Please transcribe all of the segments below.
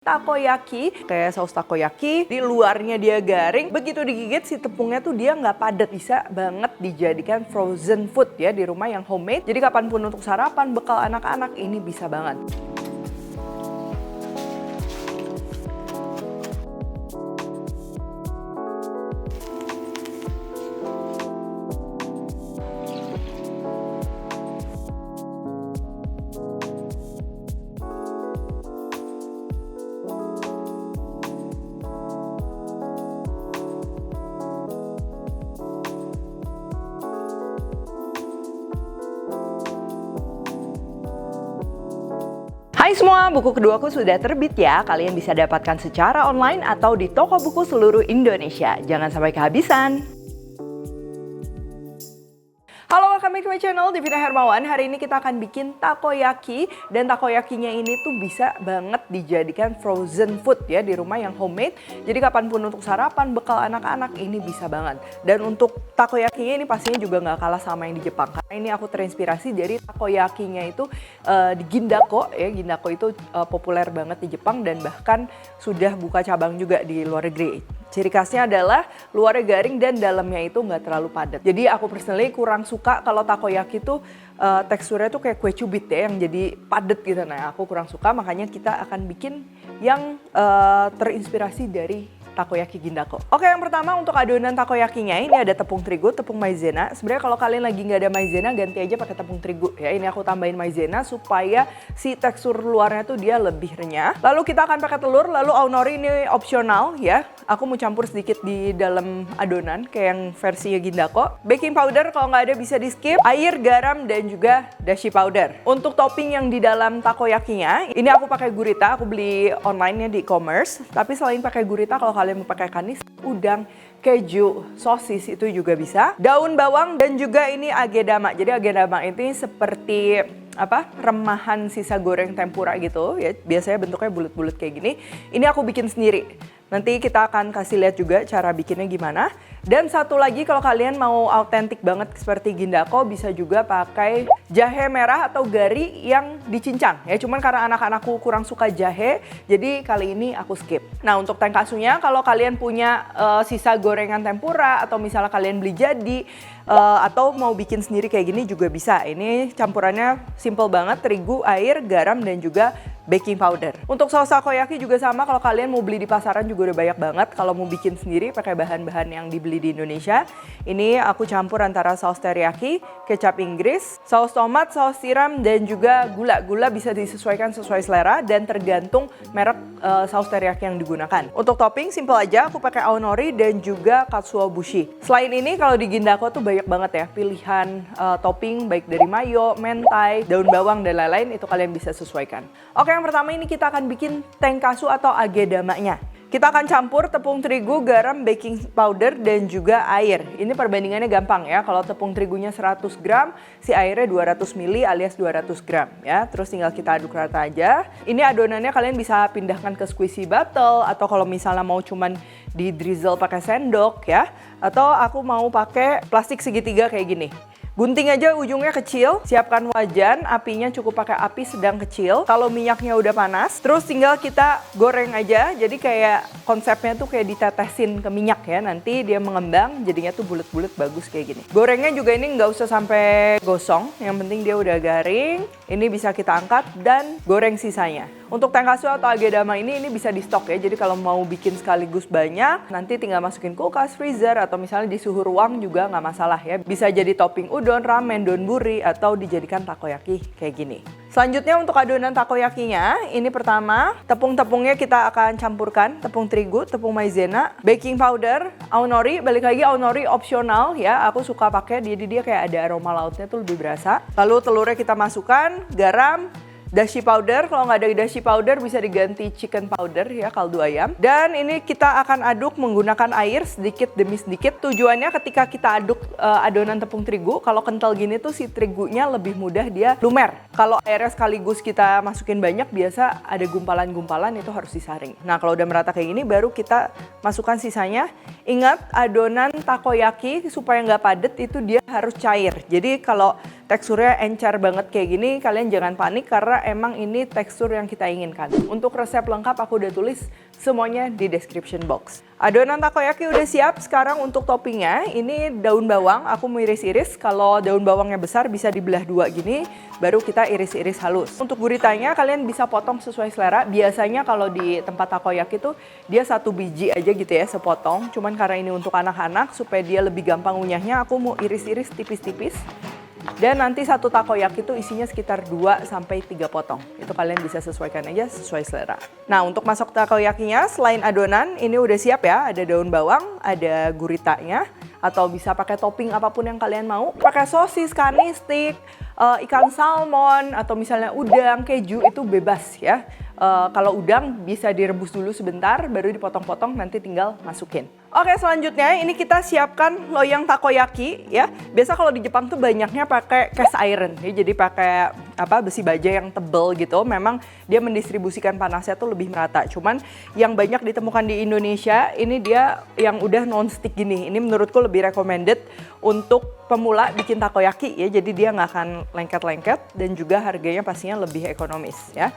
Takoyaki, kayak saus takoyaki, di luarnya dia garing, begitu digigit si tepungnya tuh dia nggak padat, bisa banget dijadikan frozen food ya di rumah yang homemade. Jadi kapanpun untuk sarapan, bekal anak-anak ini bisa banget. Hai semua, buku keduaku sudah terbit ya. Kalian bisa dapatkan secara online atau di toko buku seluruh Indonesia. Jangan sampai kehabisan. Halo, welcome back to my channel, Devina Hermawan. Hari ini kita akan bikin takoyaki. Dan takoyakinya ini tuh bisa banget dijadikan frozen food ya di rumah yang homemade. Jadi kapanpun untuk sarapan, bekal anak-anak ini bisa banget. Dan untuk takoyakinya ini pastinya juga nggak kalah sama yang di Jepang. Karena ini aku terinspirasi dari takoyakinya itu di Gindako ya. Gindako itu populer banget di Jepang dan bahkan sudah buka cabang juga di luar negeri. Ciri khasnya adalah luarnya garing dan dalamnya itu nggak terlalu padat. Jadi aku personally kurang suka kalau takoyaki tuh teksturnya tuh kayak kue cubit ya, yang jadi padat gitu. Nah aku kurang suka, makanya kita akan bikin yang terinspirasi dari takoyaki Gindako. Oke, yang pertama untuk adonan takoyakinya ini ada tepung terigu, tepung maizena. Sebenarnya kalau kalian lagi nggak ada maizena, ganti aja pakai tepung terigu ya. Ini aku tambahin maizena supaya si tekstur luarnya tuh dia lebih renyah. Lalu kita akan pakai telur, lalu aonori ini opsional ya. Aku mau campur sedikit di dalam adonan kayak yang versi Gindako. Baking powder kalau nggak ada bisa di skip. Air, garam, dan juga dashi powder. Untuk topping yang di dalam takoyakinya, ini aku pakai gurita. Aku beli online-nya di e-commerce. Tapi selain pakai gurita, kalau kalian mau pakai kanis, udang, keju, sosis itu juga bisa. Daun bawang dan juga ini agedama. Jadi agedama ini seperti remahan sisa goreng tempura gitu ya. Biasanya bentuknya bulat-bulat kayak gini. Ini aku bikin sendiri. Nanti kita akan kasih lihat juga cara bikinnya gimana. Dan satu lagi kalau kalian mau autentik banget seperti Gindako, bisa juga pakai jahe merah atau gari yang dicincang ya. Cuman karena anak-anakku kurang suka jahe, jadi kali ini aku skip. Nah untuk tenkasunya, kalau kalian punya sisa gorengan tempura atau misalnya kalian beli jadi atau mau bikin sendiri kayak gini juga bisa. Ini campurannya simple banget, terigu, air, garam, dan juga baking powder. Untuk saus takoyaki juga sama, kalau kalian mau beli di pasaran juga udah banyak banget. Kalau mau bikin sendiri pakai bahan-bahan yang dibeli di Indonesia. Ini aku campur antara saus teriyaki, kecap Inggris, saus tomat, saus tiram, dan juga gula. Gula bisa disesuaikan sesuai selera dan tergantung merek saus teriyaki yang digunakan. Untuk topping simple aja, aku pakai aonori dan juga katsuobushi. Selain ini kalau di Gindako tuh banyak banget ya pilihan topping baik dari mayo, mentai, daun bawang, dan lain-lain. Itu kalian bisa sesuaikan. Oke, yang pertama ini kita akan bikin tenkasu atau agedamanya. Kita akan campur tepung terigu, garam, baking powder, dan juga air. Ini perbandingannya gampang ya. Kalau tepung terigunya 100 gram, si airnya 200 ml alias 200 gram ya. Terus tinggal kita aduk rata aja. Ini adonannya kalian bisa pindahkan ke squishy bottle, atau kalau misalnya mau cuman di drizzle pakai sendok ya. Atau aku mau pakai plastik segitiga kayak gini. Gunting aja ujungnya kecil, siapkan wajan, apinya cukup pakai api sedang kecil. Kalau minyaknya udah panas, terus tinggal kita goreng aja. Jadi kayak konsepnya tuh kayak ditetesin ke minyak ya. Nanti dia mengembang, jadinya tuh bulat-bulat bagus kayak gini. Gorengnya juga ini nggak usah sampai gosong, yang penting dia udah garing. Ini bisa kita angkat dan goreng sisanya. Untuk tenkasu atau agedama ini bisa di stok ya. Jadi kalau mau bikin sekaligus banyak, nanti tinggal masukin kulkas, freezer, atau misalnya di suhu ruang juga nggak masalah ya. Bisa jadi topping udon, ramen, donburi, atau dijadikan takoyaki kayak gini. Selanjutnya untuk adonan takoyakinya, ini pertama tepung-tepungnya kita akan campurkan. Tepung terigu, tepung maizena, baking powder, aonori. Balik lagi aonori opsional ya. Aku suka pakai, jadi dia kayak ada aroma lautnya tuh lebih berasa. Lalu telurnya kita masukkan, garam, dashi powder. Kalau nggak ada dashi powder bisa diganti chicken powder ya, kaldu ayam. Dan ini kita akan aduk menggunakan air sedikit demi sedikit. Tujuannya ketika kita aduk adonan tepung terigu, kalau kental gini tuh si terigunya lebih mudah dia lumer. Kalau airnya sekaligus kita masukin banyak, biasa ada gumpalan-gumpalan, itu harus disaring. Nah kalau udah merata kayak gini baru kita masukkan sisanya. Ingat adonan takoyaki supaya nggak padat itu dia harus cair. Jadi kalau teksturnya encer banget kayak gini, kalian jangan panik karena jika emang ini tekstur yang kita inginkan. Untuk resep lengkap aku udah tulis semuanya di description box. Adonan takoyaki udah siap. Sekarang untuk toppingnya, ini daun bawang aku mau iris-iris. Kalau daun bawangnya besar bisa dibelah dua gini, baru kita iris-iris halus. Untuk guritanya kalian bisa potong sesuai selera. Biasanya kalau di tempat takoyaki tuh dia 1 biji aja gitu ya, sepotong. Cuman karena ini untuk anak-anak supaya dia lebih gampang ngunyahnya, aku mau iris-iris tipis-tipis. Dan nanti satu takoyaki itu isinya sekitar 2-3 potong. Itu kalian bisa sesuaikan aja sesuai selera. Nah, untuk masak takoyakinya selain adonan ini udah siap ya. Ada daun bawang, ada guritanya, atau bisa pakai topping apapun yang kalian mau. Pakai sosis, kani, steak, ikan salmon, atau misalnya udang, keju, itu bebas ya. Kalau udang bisa direbus dulu sebentar, baru dipotong-potong, nanti tinggal masukin. Oke, selanjutnya ini kita siapkan loyang takoyaki ya. Biasa kalau di Jepang tuh banyaknya pakai cast iron ya, jadi pakai besi baja yang tebel gitu. Memang dia mendistribusikan panasnya tuh lebih merata. Cuman yang banyak ditemukan di Indonesia ini dia yang udah non-stick gini. Ini menurutku lebih recommended untuk pemula bikin takoyaki ya. Jadi dia nggak akan lengket-lengket dan juga harganya pastinya lebih ekonomis ya.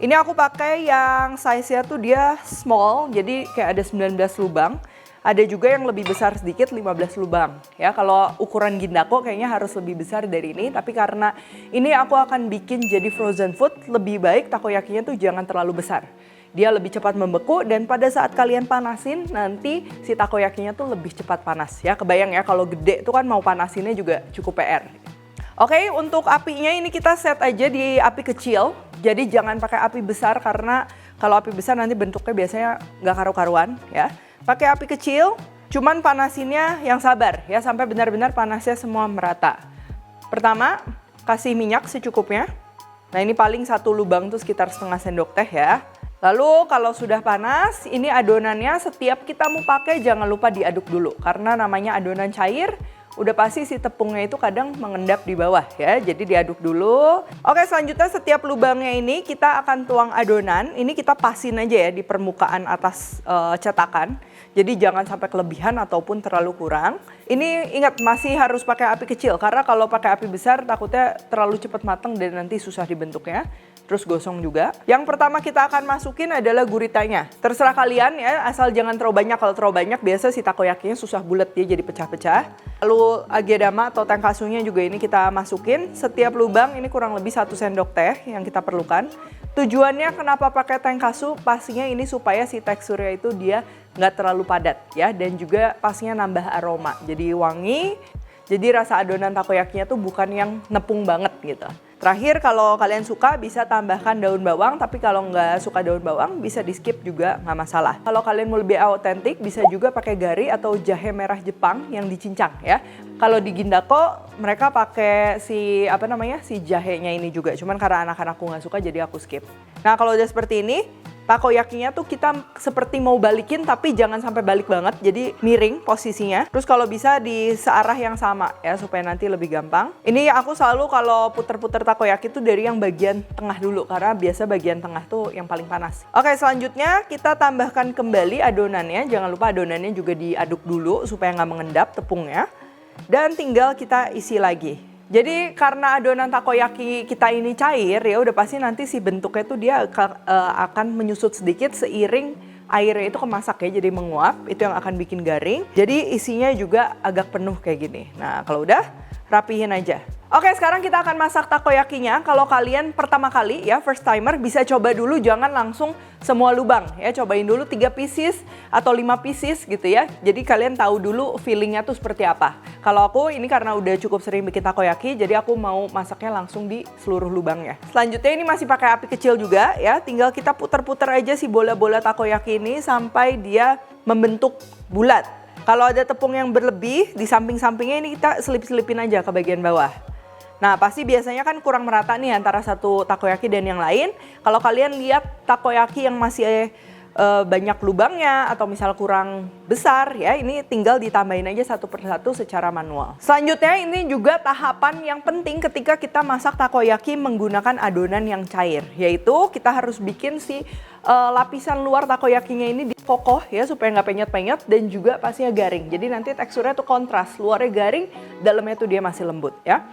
Ini aku pakai yang size-nya tuh dia small, jadi kayak ada 19 lubang. Ada juga yang lebih besar sedikit, 15 lubang. Ya, kalau ukuran Gindako kayaknya harus lebih besar dari ini, tapi karena ini aku akan bikin jadi frozen food, lebih baik takoyakinya tuh jangan terlalu besar. Dia lebih cepat membeku dan pada saat kalian panasin nanti si takoyakinya tuh lebih cepat panas ya. Kebayang ya kalau gede tuh kan mau panasinnya juga cukup PR. Oke, untuk apinya ini kita set aja di api kecil. Jadi jangan pakai api besar karena kalau api besar nanti bentuknya biasanya nggak karu-karuan ya. Pakai api kecil, cuman panasinnya yang sabar ya sampai benar-benar panasnya semua merata. Pertama, kasih minyak secukupnya. Nah, ini paling 1 lubang tuh sekitar setengah sendok teh ya. Lalu kalau sudah panas, ini adonannya setiap kita mau pakai jangan lupa diaduk dulu. Karena namanya adonan cair, udah pasti si tepungnya itu kadang mengendap di bawah ya, jadi diaduk dulu. Oke, selanjutnya setiap lubangnya ini kita akan tuang adonan. Ini kita pasin aja ya di permukaan atas cetakan. Jadi jangan sampai kelebihan ataupun terlalu kurang. Ini ingat masih harus pakai api kecil karena kalau pakai api besar takutnya terlalu cepat matang dan nanti susah dibentuknya. Terus gosong juga. Yang pertama kita akan masukin adalah guritanya. Terserah kalian ya, asal jangan terlalu banyak. Kalau terlalu banyak biasa si takoyakinya susah bulat, dia jadi pecah-pecah. Lalu agedama atau tenkasunya juga ini kita masukin. Setiap lubang ini kurang lebih 1 sendok teh yang kita perlukan. Tujuannya kenapa pakai tenkasu? Pastinya ini supaya si teksturnya itu dia nggak terlalu padat ya. Dan juga pastinya nambah aroma. Jadi wangi, jadi rasa adonan takoyakinya tuh bukan yang nepung banget gitu. Terakhir kalau kalian suka bisa tambahkan daun bawang, tapi kalau nggak suka daun bawang bisa di skip juga nggak masalah. Kalau kalian mau lebih autentik bisa juga pakai gari atau jahe merah Jepang yang dicincang ya. Kalau di Gindako mereka pakai si jahenya ini juga, cuman karena anak-anakku nggak suka jadi aku skip. Nah, kalau udah seperti ini, takoyakinya tuh kita seperti mau balikin tapi jangan sampai balik banget, jadi miring posisinya. Terus kalau bisa di searah yang sama ya supaya nanti lebih gampang. Ini aku selalu kalau puter-puter takoyaki tuh dari yang bagian tengah dulu karena biasa bagian tengah tuh yang paling panas. Oke, selanjutnya kita tambahkan kembali adonannya. Jangan lupa adonannya juga diaduk dulu supaya nggak mengendap tepungnya. Dan tinggal kita isi lagi. Jadi karena adonan takoyaki kita ini cair ya udah pasti nanti si bentuknya tuh dia akan menyusut sedikit seiring airnya itu kemasak ya, jadi menguap, itu yang akan bikin garing. Jadi isinya juga agak penuh kayak gini. Nah, kalau udah rapihin aja. Oke, sekarang kita akan masak takoyakinya. Kalau kalian pertama kali ya, first timer, bisa coba dulu, jangan langsung semua lubang ya. Cobain dulu 3 pieces atau 5 pieces gitu ya. Jadi kalian tahu dulu feelingnya tuh seperti apa. Kalau aku ini karena udah cukup sering bikin takoyaki, jadi aku mau masaknya langsung di seluruh lubangnya. Selanjutnya ini masih pakai api kecil juga ya. Tinggal kita puter-puter aja si bola-bola takoyaki ini sampai dia membentuk bulat. Kalau ada tepung yang berlebih di samping-sampingnya ini kita selip-selipin aja ke bagian bawah. Nah, pasti biasanya kan kurang merata nih antara satu takoyaki dan yang lain. Kalau kalian lihat takoyaki yang masih banyak lubangnya atau misal kurang besar ya, ini tinggal ditambahin aja satu persatu secara manual. Selanjutnya ini juga tahapan yang penting ketika kita masak takoyaki menggunakan adonan yang cair, yaitu kita harus bikin si lapisan luar takoyakinya ini kokoh ya supaya nggak penyet-penyet dan juga pastinya garing. Jadi nanti teksturnya tuh kontras, luarnya garing, dalamnya tuh dia masih lembut ya.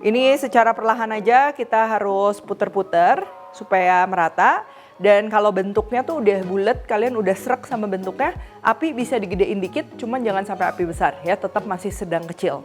Ini secara perlahan aja kita harus puter-puter supaya merata. Dan kalau bentuknya tuh udah bulat, kalian udah srek sama bentuknya, api bisa digedein dikit, cuman jangan sampai api besar ya, tetap masih sedang kecil.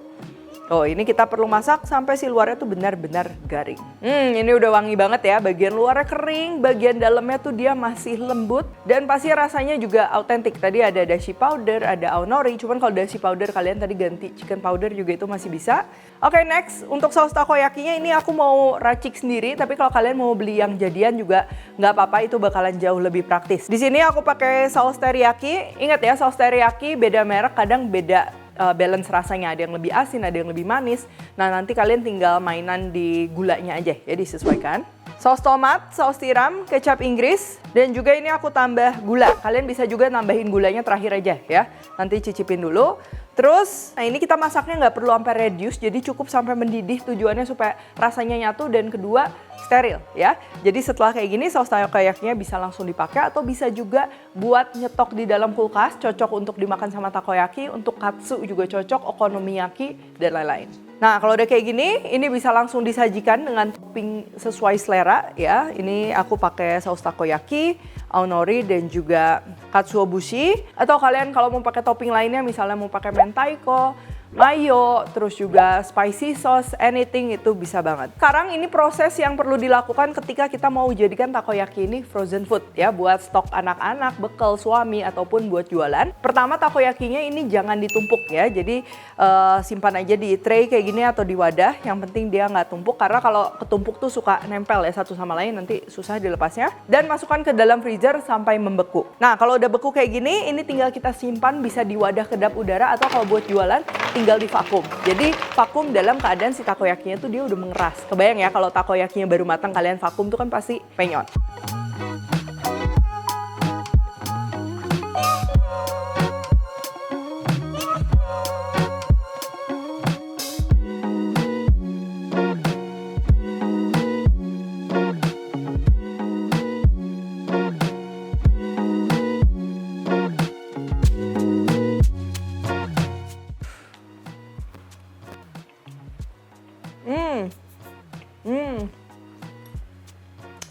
Oh, ini kita perlu masak sampai si luarnya tuh benar-benar garing. Ini udah wangi banget ya, bagian luarnya kering, bagian dalamnya tuh dia masih lembut. Dan pasti rasanya juga autentik. Tadi ada dashi powder, ada aonori, cuman kalau dashi powder kalian tadi ganti chicken powder juga itu masih bisa. Oke, next, untuk saus takoyakinya ini aku mau racik sendiri, tapi kalau kalian mau beli yang jadian juga nggak apa-apa, itu bakalan jauh lebih praktis. Di sini aku pakai saus teriyaki. Ingat ya, saus teriyaki beda merek, kadang beda balance rasanya, ada yang lebih asin, ada yang lebih manis. Nah, nanti kalian tinggal mainan di gulanya aja ya, disesuaikan. Saus tomat, saus tiram, kecap Inggris, dan juga ini aku tambah gula. Kalian bisa juga nambahin gulanya terakhir aja ya. Nanti cicipin dulu. Terus, nah ini kita masaknya nggak perlu sampai reduce, jadi cukup sampai mendidih, tujuannya supaya rasanya nyatu dan kedua steril ya. Jadi setelah kayak gini saus takoyakinya bisa langsung dipakai atau bisa juga buat nyetok di dalam kulkas, cocok untuk dimakan sama takoyaki, untuk katsu juga cocok, okonomiyaki dan lain-lain. Nah, kalau udah kayak gini, ini bisa langsung disajikan dengan topping sesuai selera ya. Ini aku pakai saus takoyaki, aonori dan juga katsuobushi. Atau kalian kalau mau pakai topping lainnya, misalnya mau pakai mentaiko, mayo, terus juga spicy sauce, anything itu bisa banget. Sekarang ini proses yang perlu dilakukan ketika kita mau jadikan takoyaki ini frozen food ya, buat stok anak-anak, bekal suami ataupun buat jualan. Pertama, takoyakinya ini jangan ditumpuk ya, jadi simpan aja di tray kayak gini atau di wadah. Yang penting dia nggak tumpuk, karena kalau ketumpuk tuh suka nempel ya satu sama lain, nanti susah dilepasnya. Dan masukkan ke dalam freezer sampai membeku. Nah, kalau udah beku kayak gini, ini tinggal kita simpan bisa di wadah kedap udara atau kalau buat jualan tinggal di vakum. Jadi vakum dalam keadaan si takoyakinya tuh dia udah mengeras. Kebayang ya kalau takoyakinya baru matang kalian vakum tuh kan pasti penyot.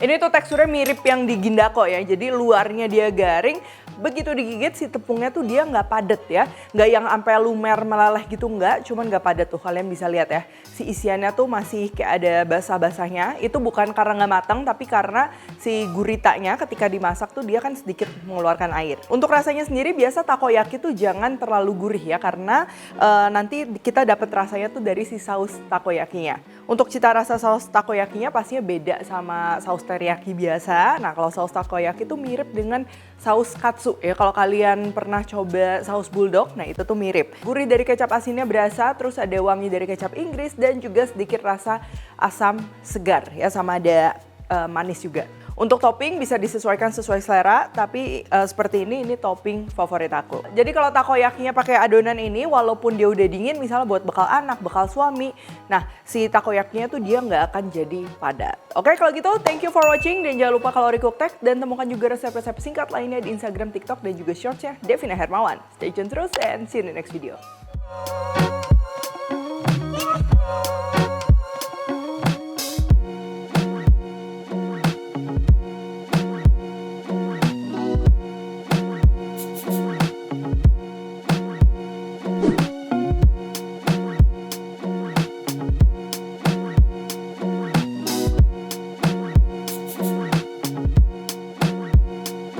Ini tuh teksturnya mirip yang di Gindako ya, jadi luarnya dia garing, begitu digigit si tepungnya tuh dia nggak padat ya, nggak yang sampai lumer meleleh gitu, nggak, cuman nggak padat tuh, kalian bisa lihat ya, si isiannya tuh masih kayak ada basah-basahnya. Itu bukan karena nggak matang, tapi karena si guritanya ketika dimasak tuh dia kan sedikit mengeluarkan air. Untuk rasanya sendiri biasa takoyaki tuh jangan terlalu gurih ya, karena nanti kita dapat rasanya tuh dari si saus takoyakinya. Untuk cita rasa saus takoyakinya pastinya beda sama saus teriyaki biasa. Nah, kalau saus takoyaki tuh mirip dengan saus katsu ya. Kalau kalian pernah coba saus bulldog, nah itu tuh mirip. Gurih dari kecap asinnya berasa, terus ada wangi dari kecap Inggris dan juga sedikit rasa asam segar ya, sama ada manis juga. Untuk topping bisa disesuaikan sesuai selera, tapi seperti ini topping favorit aku. Jadi kalau takoyakinya pakai adonan ini, walaupun dia udah dingin, misalnya buat bekal anak, bekal suami, nah si takoyakinya tuh dia nggak akan jadi padat. Oke, kalau gitu thank you for watching, dan jangan lupa kalori cook tech, dan temukan juga resep-resep singkat lainnya di Instagram, TikTok, dan juga Shortsnya Devina Hermawan. Stay tune terus and see you in the next video.